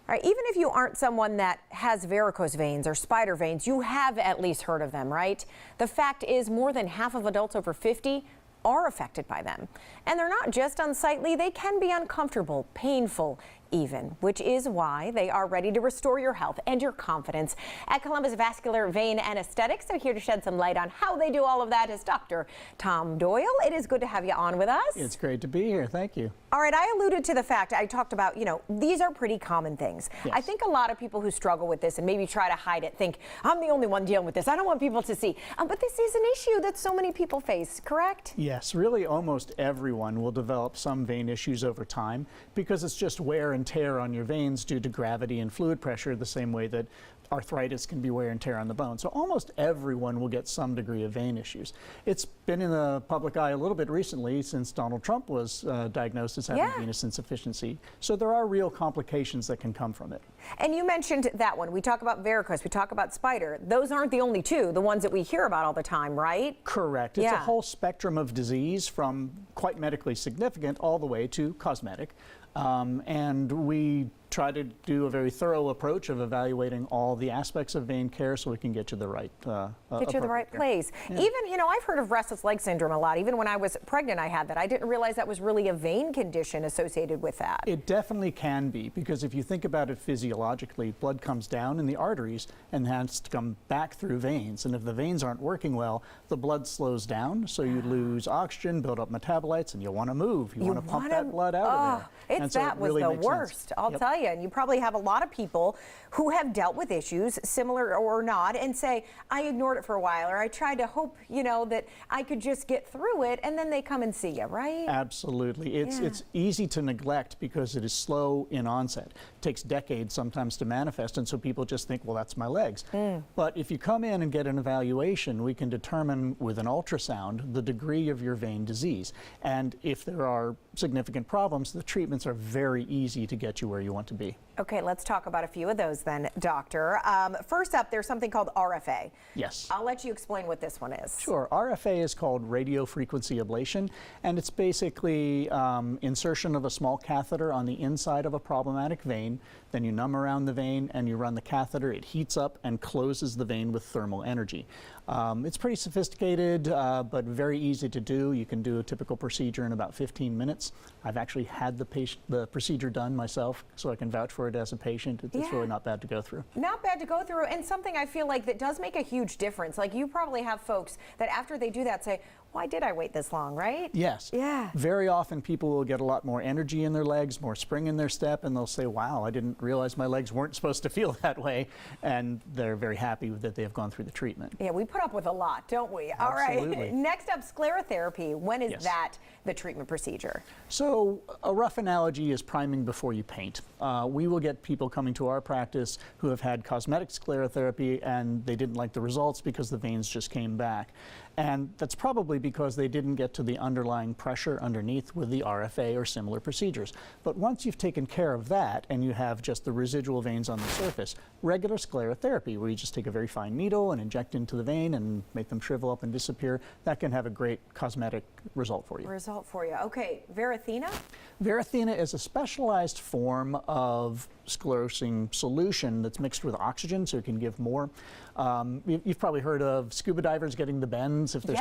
All right, even if you aren't someone that has varicose veins or spider veins, you have at least heard of them, right? The fact is more than half of adults over 50 are affected by them. And they're not just unsightly, they can be uncomfortable, painful even, which is why they are ready to restore your health and your confidence at Columbus Vascular Vein and Aesthetics. So here to shed some light on how they do all of that is Dr. Tom Doyle. It is good to have you on with us. It's great to be here. Thank you. All right, I alluded to the fact, I talked about, these are pretty common things. Yes. I think a lot of people who struggle with this and maybe try to hide it think, I'm the only one dealing with this. I don't want people to see. But this is an issue that so many people face, correct? Yes, really almost everyone will develop some vein issues over time because it's just wear and tear on your veins due to gravity and fluid pressure, the same way that arthritis can be wear and tear on the bone. So almost everyone will get some degree of vein issues. It's been in the public eye a little bit recently since Donald Trump was diagnosed as having venous insufficiency. So there are real complications that can come from it. And you mentioned that one. We talk about varicose, we talk about spider. Those aren't the only two, the ones that we hear about all the time, right? Correct. It's a whole spectrum of disease from quite medically significant all the way to cosmetic. And we try to do a very thorough approach of evaluating all the aspects of vein care so we can get you the right place. Yeah. Even, I've heard of restless leg syndrome a lot. Even when I was pregnant, I had that. I didn't realize that was really a vein condition associated with that. It definitely can be, because if you think about it physiologically, blood comes down in the arteries and has to come back through veins. And if the veins aren't working well, the blood slows down, so you lose oxygen, build up metabolites, and you want to move. You want to pump that blood out of there. That was the worst, I'll tell you. And you probably have a lot of people who have dealt with issues, similar or not, and say, I ignored it for a while, or I tried to hope, that I could just get through it, and then they come and see you, right? Absolutely. It's easy to neglect because it is slow in onset. It takes decades sometimes to manifest, and so people just think, well, that's my legs. But if you come in and get an evaluation, we can determine with an ultrasound the degree of your vein disease. And if there are significant problems, the treatments are very easy to get you where you want to be. Okay, let's talk about a few of those then, doctor. First up, there's something called RFA. Yes. I'll let you explain what this one is. Sure. RFA is called radio frequency ablation, and it's basically insertion of a small catheter on the inside of a problematic vein. Then you numb around the vein and you run the catheter. It heats up and closes the vein with thermal energy. It's pretty sophisticated, but very easy to do. You can do a typical procedure in about 15 minutes. I've actually had the procedure done myself, so I can vouch for it as a patient. It's really not bad to go through. Not bad to go through, and something I feel like that does make a huge difference. Like, you probably have folks that after they do that say, why did I wait this long, right? Yes. Yeah. Very often people will get a lot more energy in their legs, more spring in their step, and they'll say, wow, I didn't realize my legs weren't supposed to feel that way. And they're very happy that they have gone through the treatment. Yeah, we put up with a lot, don't we? Absolutely. All right. Next up, sclerotherapy. When is that the treatment procedure? So a rough analogy is priming before you paint. We will get people coming to our practice who have had cosmetic sclerotherapy and they didn't like the results because the veins just came back. And that's probably because they didn't get to the underlying pressure underneath with the RFA or similar procedures. But once you've taken care of that and you have just the residual veins on the surface, regular sclerotherapy, where you just take a very fine needle and inject into the vein and make them shrivel up and disappear, that can have a great cosmetic result for you. Okay, Varithena? Varithena is a specialized form of sclerosing solution that's mixed with oxygen, so it can give more. You've probably heard of scuba divers getting the bends. If there's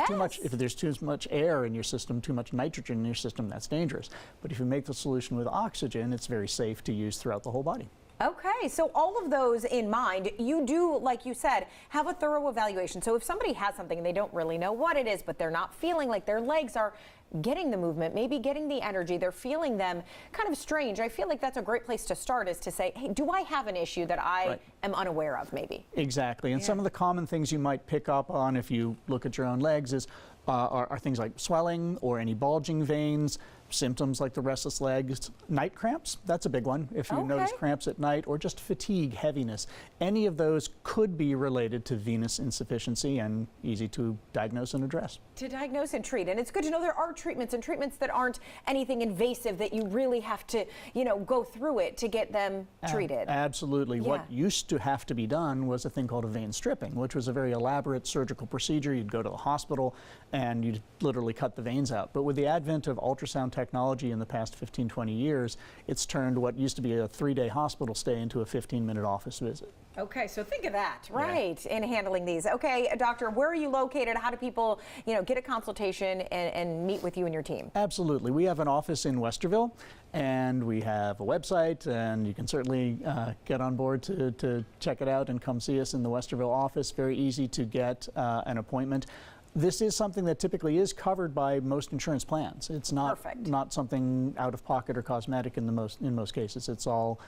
too much air in your system, too much nitrogen in your system, that's dangerous. But if you make the solution with oxygen, it's very safe to use throughout the whole body. Okay, so all of those in mind, you do, like you said, have a thorough evaluation. So if somebody has something and they don't really know what it is, but they're not feeling like their legs are getting the movement, maybe getting the energy, they're feeling them kind of strange, I feel like that's a great place to start, is to say, hey, do I have an issue that I am unaware of, maybe? Exactly, and some of the common things you might pick up on if you look at your own legs is are things like swelling or any bulging veins, symptoms like the restless legs, night cramps, that's a big one. If you notice cramps at night, or just fatigue, heaviness, any of those could be related to venous insufficiency and easy to diagnose and address. To diagnose and treat, and it's good to know there are treatments, and treatments that aren't anything invasive that you really have to, go through it to get them treated. Absolutely. What used to have to be done was a thing called a vein stripping, which was a very elaborate surgical procedure. You'd go to the hospital and you'd literally cut the veins out. But with the advent of ultrasound technology, technology in the past 15, 20 years, it's turned what used to be a 3-day hospital stay into a 15-minute office visit. Okay, so think of that, right, in handling these. Okay, doctor, where are you located? How do people, get a consultation and meet with you and your team? Absolutely. We have an office in Westerville, and we have a website, and you can certainly get on board to check it out and come see us in the Westerville office. Very easy to get an appointment. This is something that typically is covered by most insurance plans. It's not something out of pocket or cosmetic in most cases. It's all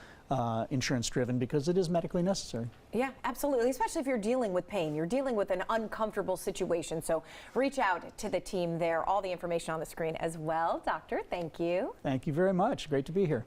insurance driven because it is medically necessary. Yeah, absolutely, especially if you're dealing with pain. You're dealing with an uncomfortable situation. So reach out to the team there. All the information on the screen as well. Doctor, thank you. Thank you very much. Great to be here.